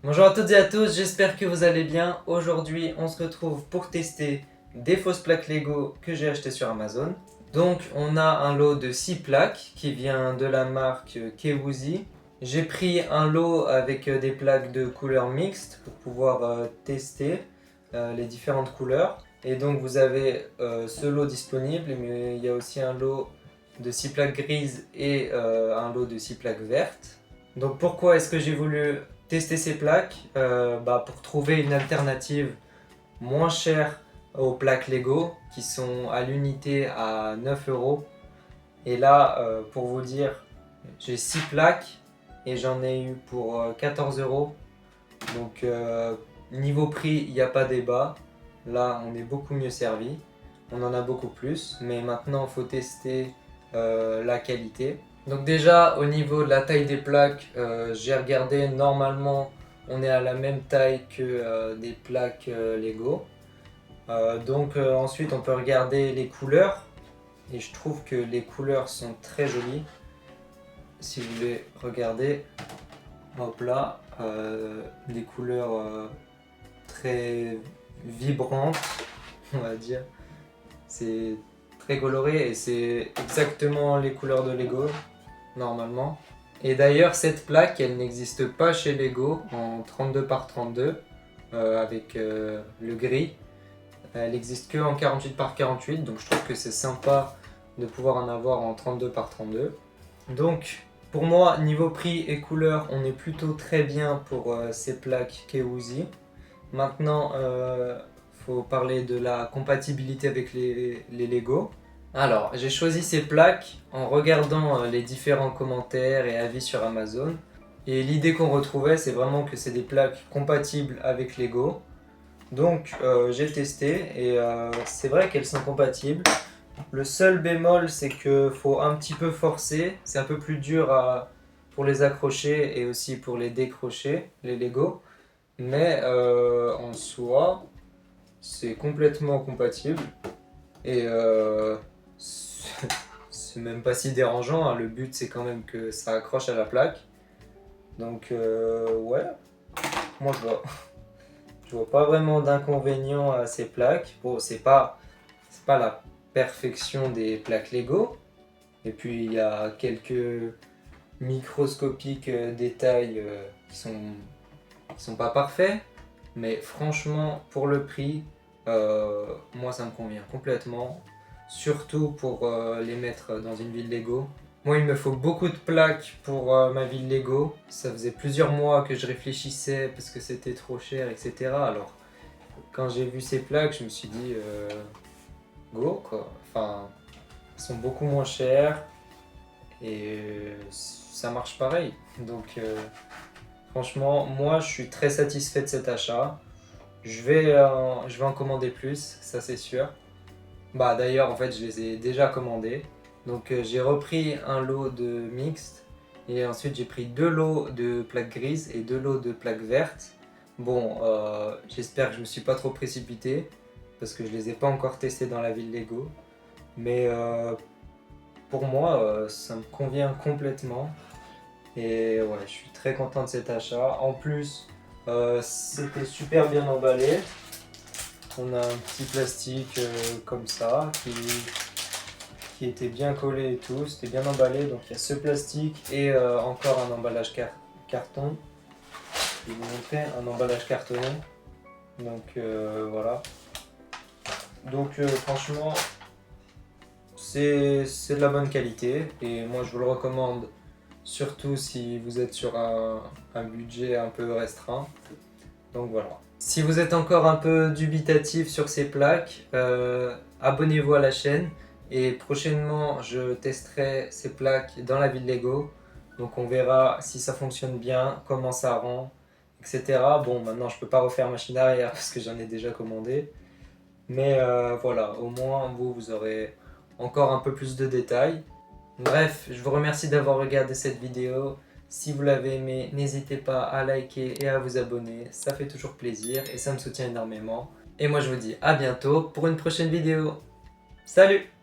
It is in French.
Bonjour à toutes et à tous, j'espère que vous allez bien. Aujourd'hui, on se retrouve pour tester des fausses plaques Lego que j'ai achetées sur Amazon. Donc, on a un lot de 6 plaques qui vient de la marque Kewoozy. J'ai pris un lot avec des plaques de couleurs mixtes pour pouvoir tester les différentes couleurs. Et donc, vous avez ce lot disponible, mais il y a aussi un lot de 6 plaques grises et un lot de 6 plaques vertes. Donc, pourquoi est-ce que j'ai voulu tester ces plaques pour trouver une alternative moins chère aux plaques Lego qui sont à l'unité à 9 euros. Et là, pour vous dire, j'ai 6 plaques et j'en ai eu pour 14 euros. Donc, niveau prix, il n'y a pas débat. Là, on est beaucoup mieux servi. On en a beaucoup plus. Mais maintenant, il faut tester la qualité. Donc déjà au niveau de la taille des plaques, j'ai regardé, normalement on est à la même taille que des plaques Lego. Ensuite on peut regarder les couleurs et je trouve que les couleurs sont très jolies. Si vous voulez regarder, hop là, des couleurs très vibrantes, on va dire. C'est très coloré et c'est exactement les couleurs de Lego normalement. Et d'ailleurs cette plaque elle n'existe pas chez Lego en 32 par 32 avec le gris. Elle existe que en 48 par 48, donc je trouve que c'est sympa de pouvoir en avoir en 32 par 32. Donc pour moi niveau prix et couleur on est plutôt très bien pour ces plaques Kewoozy. Maintenant faut parler de la compatibilité avec les Lego. Alors, j'ai choisi ces plaques en regardant les différents commentaires et avis sur Amazon. Et l'idée qu'on retrouvait, c'est vraiment que c'est des plaques compatibles avec Lego. Donc, j'ai testé et c'est vrai qu'elles sont compatibles. Le seul bémol, c'est qu'il faut un petit peu forcer. C'est un peu plus dur pour les accrocher et aussi pour les décrocher, les Lego. Mais en soi, c'est complètement compatible. Et c'est même pas si dérangeant, hein. Le but c'est quand même que ça accroche à la plaque. Donc ouais, moi je vois pas vraiment d'inconvénient à ces plaques. Bon, c'est pas la perfection des plaques Lego. Et puis il y a quelques microscopiques détails qui sont pas parfaits. Mais franchement, pour le prix, moi ça me convient complètement. Surtout pour les mettre dans une ville Lego. Moi, il me faut beaucoup de plaques pour ma ville Lego. Ça faisait plusieurs mois que je réfléchissais parce que c'était trop cher, etc. Alors, quand j'ai vu ces plaques, je me suis dit go quoi. Enfin, elles sont beaucoup moins chères et ça marche pareil. Donc, franchement, moi, je suis très satisfait de cet achat. Je vais en commander plus, ça c'est sûr. Bah d'ailleurs en fait je les ai déjà commandés. Donc j'ai repris un lot de mixtes et ensuite j'ai pris 2 lots de plaques grises et 2 lots de plaques vertes. Bon, j'espère que je me suis pas trop précipité parce que je les ai pas encore testés dans la ville Lego. Mais pour moi ça me convient complètement et ouais je suis très content de cet achat. En plus c'était super bien emballé. On a un petit plastique comme ça qui était bien collé et tout, c'était bien emballé. Donc il y a ce plastique et encore un emballage carton. Je vais vous montrer un emballage cartonné. Donc voilà. Donc franchement, c'est de la bonne qualité et moi je vous le recommande surtout si vous êtes sur un budget un peu restreint. Donc voilà. Si vous êtes encore un peu dubitatif sur ces plaques, abonnez-vous à la chaîne et prochainement je testerai ces plaques dans la ville Lego. Donc on verra si ça fonctionne bien, comment ça rend, etc. Bon, maintenant je peux pas refaire machine arrière parce que j'en ai déjà commandé. Mais voilà, au moins vous aurez encore un peu plus de détails. Bref, je vous remercie d'avoir regardé cette vidéo. Si vous l'avez aimé, n'hésitez pas à liker et à vous abonner, ça fait toujours plaisir et ça me soutient énormément. Et moi je vous dis à bientôt pour une prochaine vidéo. Salut!